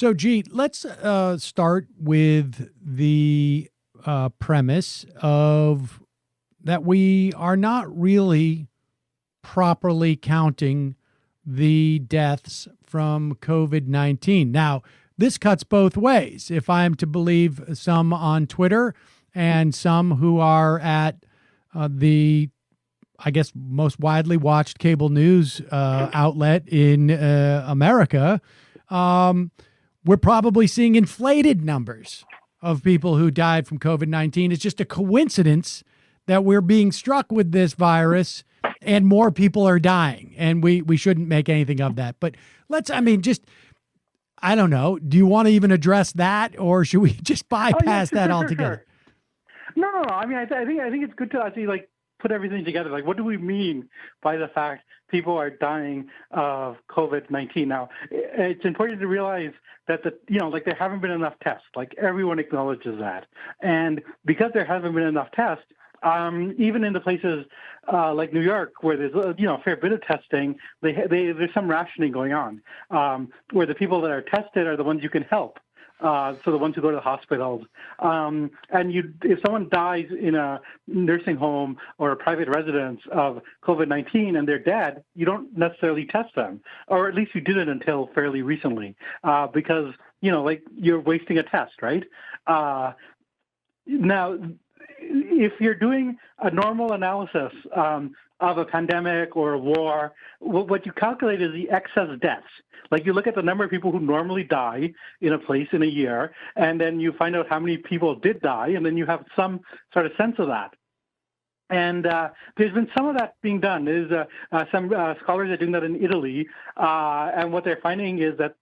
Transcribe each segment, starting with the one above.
So, Jeet, let's start with the premise of that we are not really properly counting the deaths from COVID 19. Now, this cuts both ways. If I'm to believe some on Twitter and some who are at the, I guess, most widely watched cable news outlet in America, we're probably seeing inflated numbers of people who died from COVID 19. It's just a coincidence that we're being struck with this virus and more people are dying. And we shouldn't make anything of that. But I don't know. Do you want to even address that, or should we just bypass that altogether? No. I mean, I think it's good to actually put everything together. Like, what do we mean by the fact people are dying of COVID-19? Now, it's important to realize that there haven't been enough tests. Like, everyone acknowledges that, and because there hasn't been enough tests, even in the places like New York, where there's a fair bit of testing, there's some rationing going on, where the people that are tested are the ones you can help. So the ones who go to the hospitals, and if someone dies in a nursing home or a private residence of COVID-19 and they're dead, you don't necessarily test them, or at least you didn't until fairly recently, because you're wasting a test, right? Now, if you're doing a normal analysis of a pandemic or a war, what you calculate is the excess deaths. Like, you look at the number of people who normally die in a place in a year, and then you find out how many people did die, and then you have some sort of sense of that. And there's been some of that being done. There's some scholars are doing that in Italy, and what they're finding is that,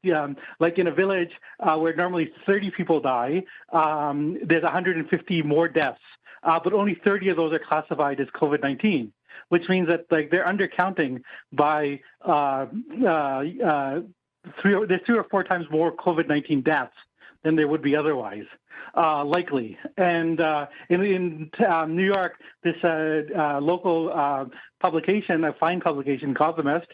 like in a village where normally 30 people die, there's 150 more deaths, but only 30 of those are classified as COVID-19, which means that they're undercounting by there's 3 or 4 times more COVID-19 deaths than there would be otherwise. Likely. And in New York, this local publication, a fine publication, Economist,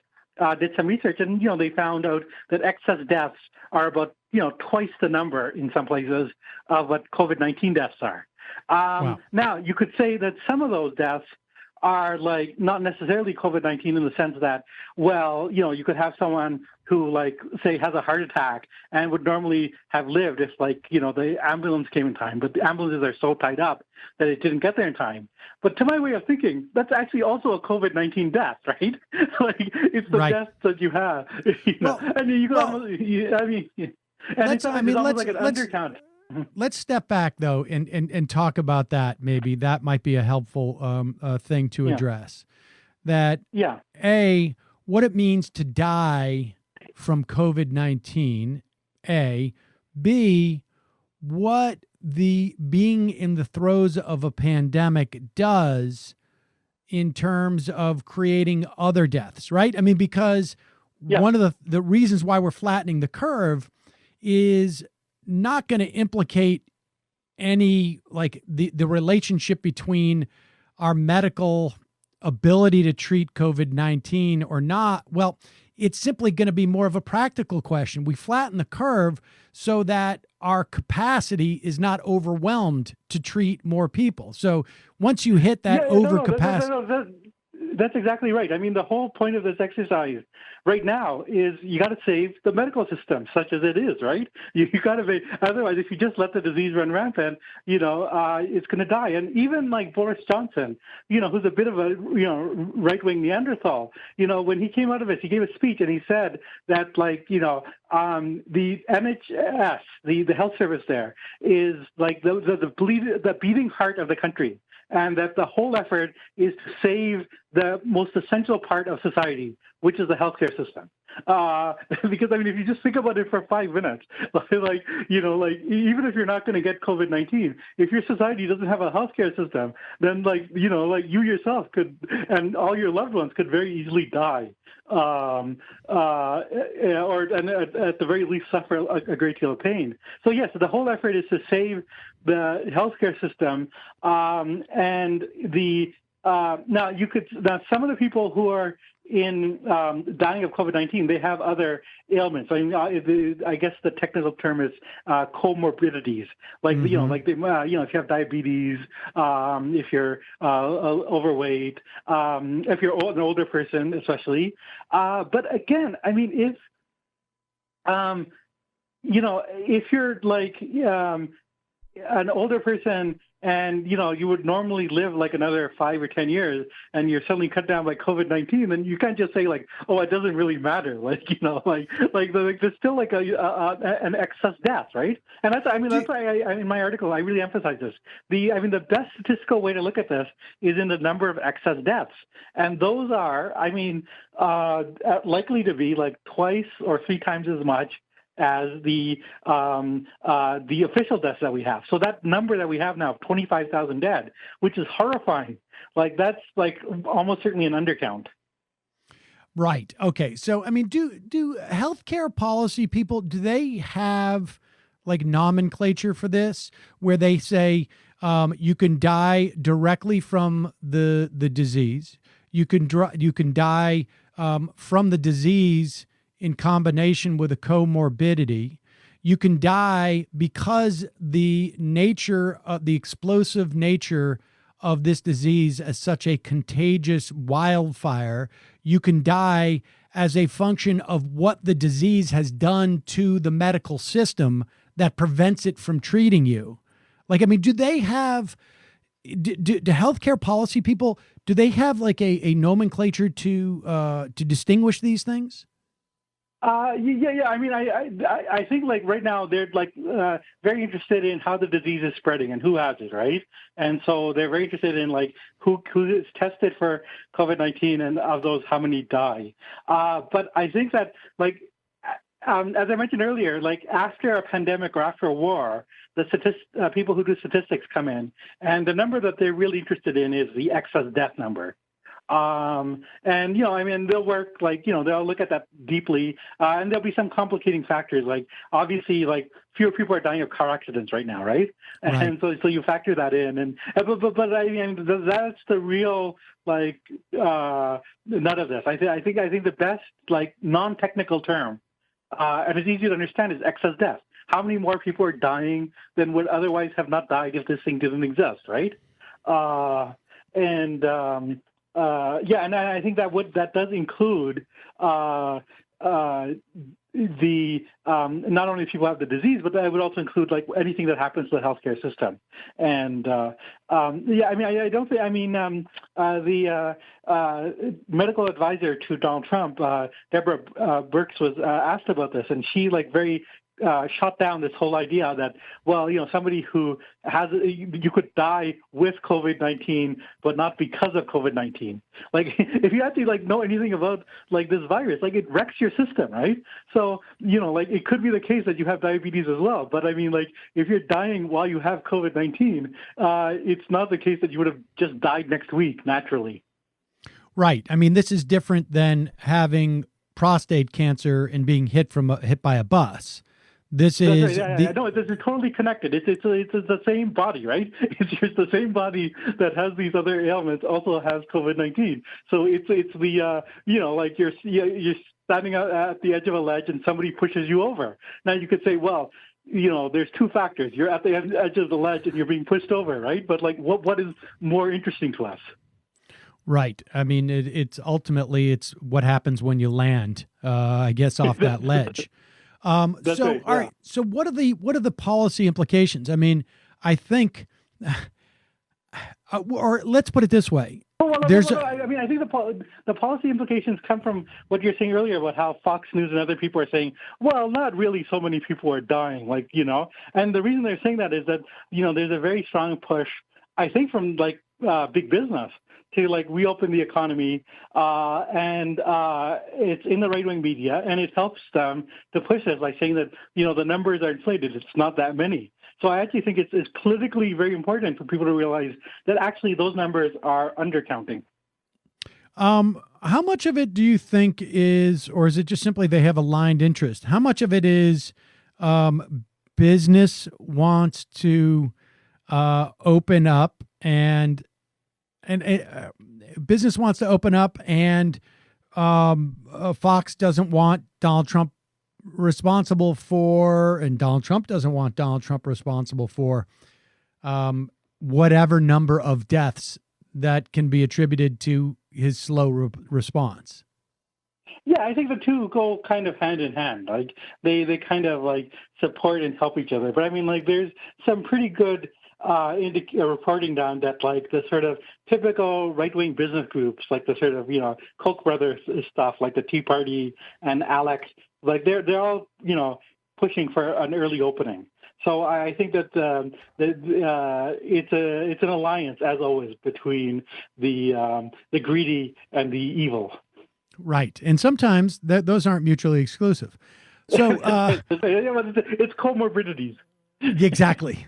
did some research, and they found out that excess deaths are about twice the number in some places of what COVID-19 deaths are. Wow. Now, you could say that some of those deaths are not necessarily COVID-19 in the sense that, you could have someone who, say, has a heart attack and would normally have lived if, the ambulance came in time, but the ambulances are so tied up that it didn't get there in time. But to my way of thinking, that's actually also a COVID-19 death, right? It's the Right. death that you have. It's almost like an undercount. Let's step back, though, and talk about that. Maybe that might be a helpful thing to address. That, A, what it means to die from COVID-19, A. B, what the being in the throes of a pandemic does in terms of creating other deaths, right? I mean, because one of the reasons why we're flattening the curve is not going to implicate any the relationship between our medical ability to treat COVID-19 or not. Well, it's simply going to be more of a practical question. We flatten the curve so that our capacity is not overwhelmed to treat more people. So once you hit that overcapacity. That's exactly right. I mean, the whole point of this exercise right now is you got to save the medical system, such as it is, right? You got to otherwise, if you just let the disease run rampant, it's going to die. And even like Boris Johnson, who's a bit of a right-wing Neanderthal, when he came out of it, he gave a speech and he said that the NHS, the health service there, is like the beating heart of the country. And that the whole effort is to save the most essential part of society, which is the healthcare system. Because, I mean, if you just think about it for 5 minutes, even if you're not going to get COVID-19, if your society doesn't have a healthcare system, then, you yourself could, and all your loved ones could very easily die. Or at the very least suffer a great deal of pain. So yes, the whole effort is to save the healthcare system, and now some of the people who are in dying of COVID-19, they have other ailments. I mean, I guess the technical term is comorbidities. Like if you have diabetes, if you're overweight, if you're an older person, especially. But again, I mean, if you're like an older person and you would normally live like another 5 or 10 years and you're suddenly cut down by COVID-19, then you can't just say like, oh, it doesn't really matter. Like, there's still like an excess death, right? And that's why I in my article, I really emphasize this. The best statistical way to look at this is in the number of excess deaths. And those are, likely to be like twice or 3 times as much as the official deaths that we have. So that number that we have now, 25,000 dead, which is horrifying. Like that's like almost certainly an undercount. Right. Okay. So I mean, do healthcare policy people, do they have like nomenclature for this where they say you can die directly from the disease, you can die from the disease in combination with a comorbidity. You can die because the explosive nature of this disease as such a contagious wildfire. You can die as a function of what the disease has done to the medical system that prevents it from treating you. Like, I mean, do they have, do healthcare policy people, do they have like a nomenclature to distinguish these things? Yeah. I mean, I think like right now they're like very interested in how the disease is spreading and who has it, right? And so they're very interested in like who is tested for COVID-19 and of those, how many die. But I think that like, as I mentioned earlier, like after a pandemic or after a war, the people who do statistics come in, and the number that they're really interested in is the excess death number. And they'll work like, they'll look at that deeply, and there'll be some complicating factors. Like obviously, like fewer people are dying of car accidents right now, right? And so you factor that in, and but I mean that's the real like none of this. I think the best like non-technical term, and it's easy to understand, is excess death. How many more people are dying than would otherwise have not died if this thing didn't exist, right? And I think that does include the not only if people have the disease, but that would also include like anything that happens to the healthcare system. And the medical advisor to Donald Trump, Deborah Birx, was asked about this, and she like very shot down this whole idea that, well, somebody who has, you could die with COVID-19, but not because of COVID-19. Like, if you actually like know anything about like this virus, like it wrecks your system, right? So, like it could be the case that you have diabetes as well. But I mean, like if you're dying while you have COVID-19, it's not the case that you would have just died next week naturally. Right. I mean, this is different than having prostate cancer and being hit by a bus. This is no, this is totally connected. It's the same body, right? It's just the same body that has these other ailments also has COVID-19. So it's the like you're standing out at the edge of a ledge and somebody pushes you over. Now you could say, well, there's 2 factors. You're at the edge of the ledge and you're being pushed over, right? But like, what is more interesting to us? Right. I mean, it's ultimately it's what happens when you land, I guess, off that ledge. All right. So what are the policy implications? I mean, I think, or let's put it this way. I think the policy implications come from what you're saying earlier about how Fox News and other people are saying, well, not really so many people are dying, like, and the reason they're saying that is that, there's a very strong push, I think, from like big business to like reopen the economy, and it's in the right-wing media, and it helps them to push it by saying that the numbers are inflated. It's not that many. So I actually think it's politically very important for people to realize that actually those numbers are undercounting. How much of it do you think is, or is it just simply they have aligned interest? How much of it is business wants to open up and business wants to open up, and Fox doesn't want Donald Trump responsible for, and Donald Trump doesn't want Donald Trump responsible for whatever number of deaths that can be attributed to his slow response. Yeah, I think the two go kind of hand in hand. Like they kind of like support and help each other. But I mean, like there's some pretty good reporting down that like the sort of typical right-wing business groups, like the sort of Koch brothers stuff, like the Tea Party and Alex, like they're all pushing for an early opening. So I think that it's an alliance, as always, between the greedy and the evil. Right. And sometimes those aren't mutually exclusive. So it's comorbidities. Exactly.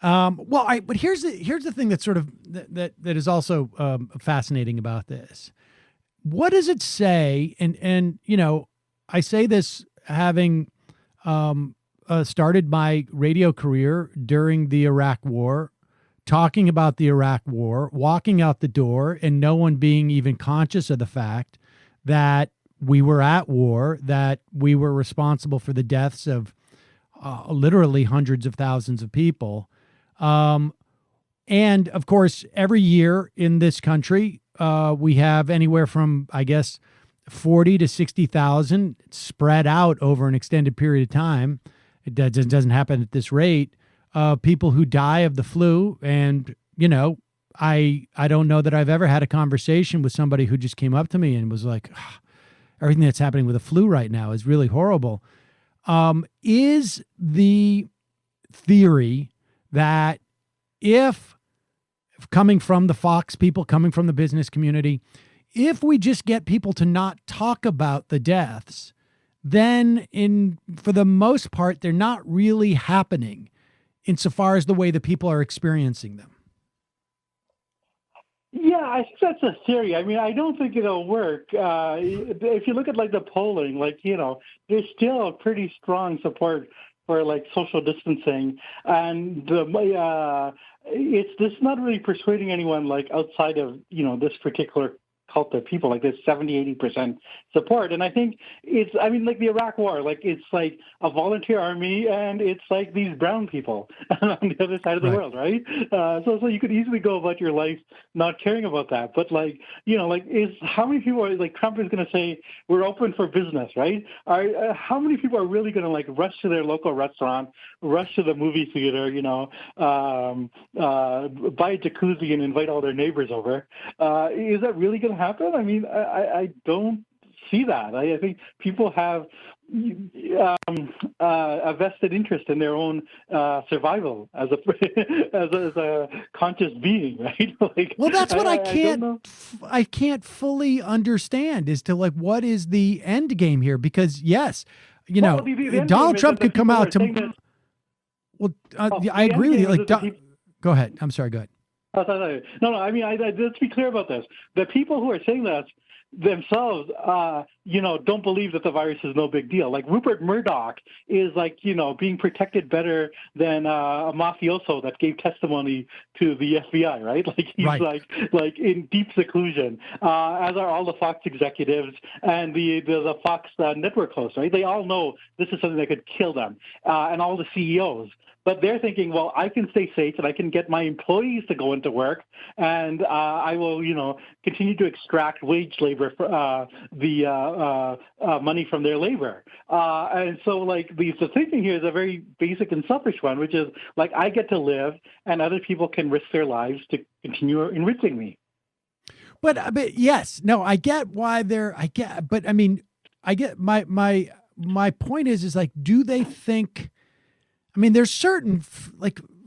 But here's the thing that's sort of that is also fascinating about this. What does it say? And I say this having started my radio career during the Iraq War, talking about the Iraq War, walking out the door, and no one being even conscious of the fact that we were at war, that we were responsible for the deaths of literally hundreds of thousands of people. And of course, every year in this country, we have anywhere from, I guess, 40 to 60,000 spread out over an extended period of time. It doesn't happen at this rate. People who die of the flu. And, I don't know that I've ever had a conversation with somebody who just came up to me and was like, everything that's happening with the flu right now is really horrible. Is the theory that if coming from the Fox people, coming from the business community, if we just get people to not talk about the deaths, then for the most part, they're not really happening insofar as the way the people are experiencing them? Yeah, I think that's a theory. I mean, I don't think it'll work. If you look at like the polling, there's still pretty strong support for like social distancing, and it's not really persuading anyone like outside of this particular cult of people. Like there's 70-80% support, and I think like the Iraq War, like it's like a volunteer army, and it's like these brown people on the other side of the world, right? So you could easily go about your life not caring about that, but how many people are like Trump is going to say we're open for business, right? How many people are really going to like rush to their local restaurant, rush to the movie theater, buy a jacuzzi and invite all their neighbors over? Is that really going to happen? I mean, I don't see that. I think people have a vested interest in their own survival as a conscious being, right? Well, that's what I can't fully understand as to like what is the end game here, because yes, Donald Trump could come out to. I agree with you. Like, go ahead. I'm sorry. Go ahead. No. I mean, let's be clear about this. The people who are saying that themselves, don't believe that the virus is no big deal. Like Rupert Murdoch is being protected better than a mafioso that gave testimony to the FBI, right? Like he's like in deep seclusion, as are all the Fox executives and the Fox network hosts, right? They all know this is something that could kill them, and all the CEOs. But they're thinking, well, I can stay safe and I can get my employees to go into work, and I will, continue to extract wage labor for the money from their labor. And so, like, the thinking here is a very basic and selfish one, which is like I get to live, and other people can risk their lives to continue enriching me. But yes, no, I get why but I mean, I get my point is like, do they think? I mean, there's certain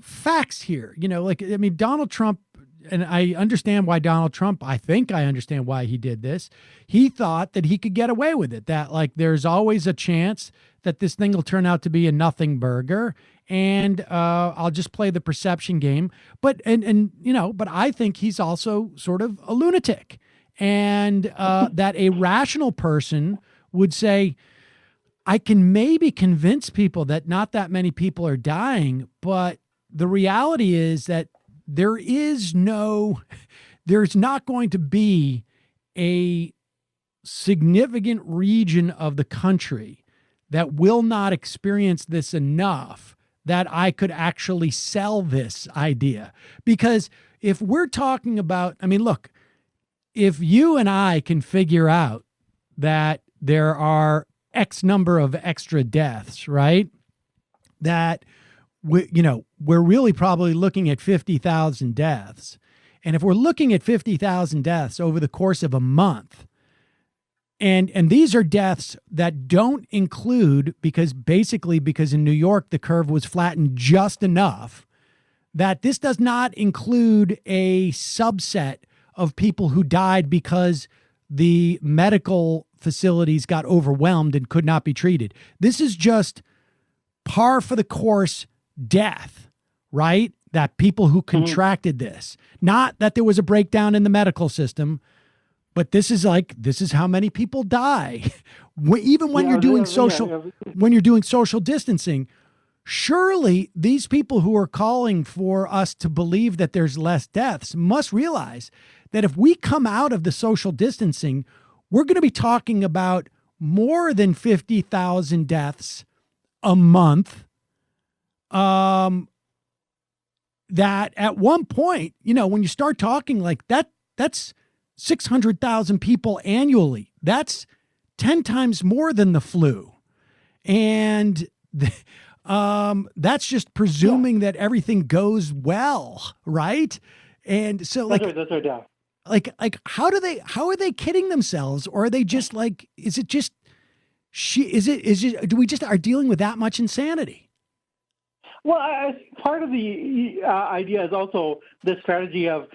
facts here, Donald Trump, and I understand why Donald Trump, I think I understand why he did this. He thought that he could get away with it, that like there's always a chance that this thing will turn out to be a nothing burger, and I'll just play the perception game. But but I think he's also sort of a lunatic, and that a rational person would say, I can maybe convince people that not that many people are dying, but the reality is that there's not going to be a significant region of the country that will not experience this enough that I could actually sell this idea. Because if we're talking about, I mean, look, if you and I can figure out that there are X number of extra deaths, right? That we're really probably looking at 50,000 deaths. And if we're looking at 50,000 deaths over the course of a month, and these are deaths that don't include, because in New York, the curve was flattened just enough that this does not include a subset of people who died because the medical facilities got overwhelmed and could not be treated. This is just par for the course death, right? That people who contracted this, not that there was a breakdown in the medical system, but this is how many people die. Even when you're doing when you're doing social distancing, surely these people who are calling for us to believe that there's less deaths must realize that if we come out of the social distancing, we're going to be talking about more than 50,000 deaths a month. That at one point, when you start talking like that, that's 600,000 people annually. That's 10 times more than the flu. And that's just presuming that everything goes well, right? And so that's right, yeah. Like how are they kidding themselves? Or are they just do we just are dealing with that much insanity? Well, I think part of the idea is also the strategy of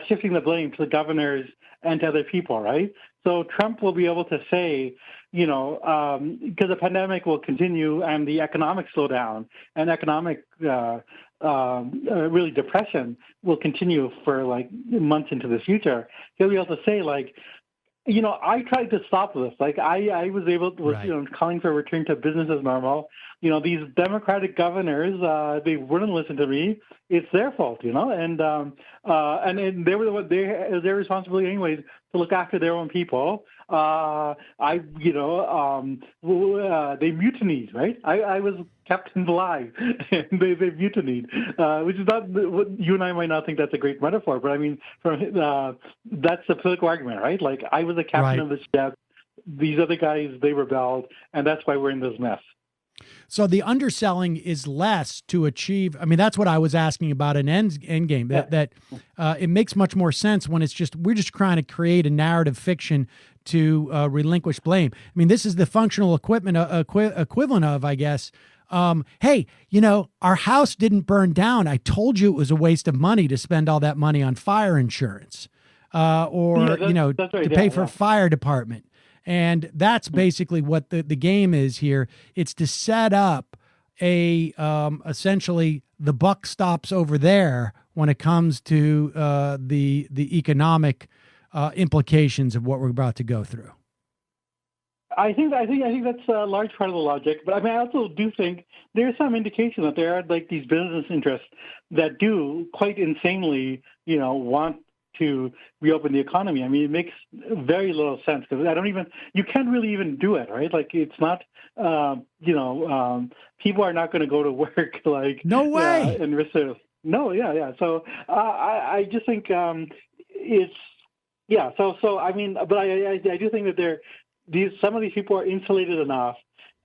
shifting the blame to the governors and to other people, right? So Trump will be able to say, because the pandemic will continue and the economic slowdown and economic really depression will continue for months into the future. He'll be able to say I tried to stop this. I was able to, calling for a return to business as normal. These Democratic governors, they wouldn't listen to me. It's their fault, and they were their responsibility anyways to look after their own people. They mutinied, right? I was kept alive, and they mutinied, which is not what you and I might not think that's a great metaphor, but I mean, that's the political argument, right? I was the captain of the ship. These other guys, they rebelled, and that's why we're in this mess. So the underselling is less to achieve. I mean, that's what I was asking about an end game. That it makes much more sense when we're just trying to create a narrative fiction to relinquish blame. I mean, this is the functional equivalent of, I guess. Hey, our house didn't burn down. I told you it was a waste of money to spend all that money on fire insurance, to pay for a fire department. And that's basically what the game is here. It's to set up essentially the buck stops over there when it comes to the economic implications of what we're about to go through. I think that's a large part of the logic. But I mean, I also do think there's some indication that there are these business interests that do quite insanely, want to reopen the economy. I mean, it makes very little sense because you can't really even do it, right? It's not, people are not going to go to work no way. And risk it. No, yeah. So I just think it's, yeah. So I mean, but I do think that some of these people are insulated enough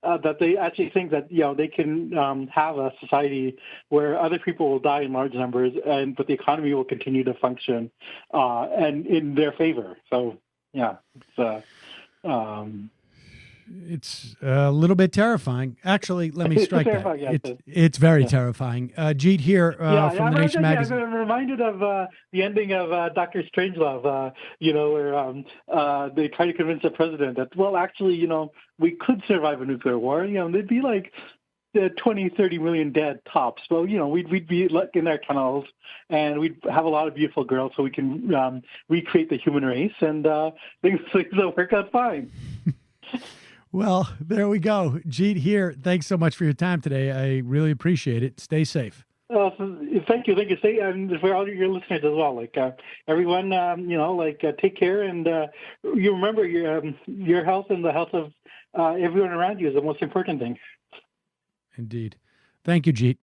that they actually think that they can have a society where other people will die in large numbers, but the economy will continue to function and in their favor. So yeah, it's a little bit terrifying. Actually, let me strike that. It's very terrifying. Jeet Heer from The Nation magazine. I'm reminded of the ending of Dr. Strangelove, where they try to convince the president that, well, actually, we could survive a nuclear war. There'd be 20, 30 million dead tops. Well, we'd be in our tunnels, and we'd have a lot of beautiful girls, so we can recreate the human race, and things will work out fine. Well, there we go. Jeet Heer, thanks so much for your time today. I really appreciate it. Stay safe. Thank you. Say, and for all your listeners as well. Like everyone, take care, and you remember your health and the health of everyone around you is the most important thing. Indeed. Thank you, Jeet.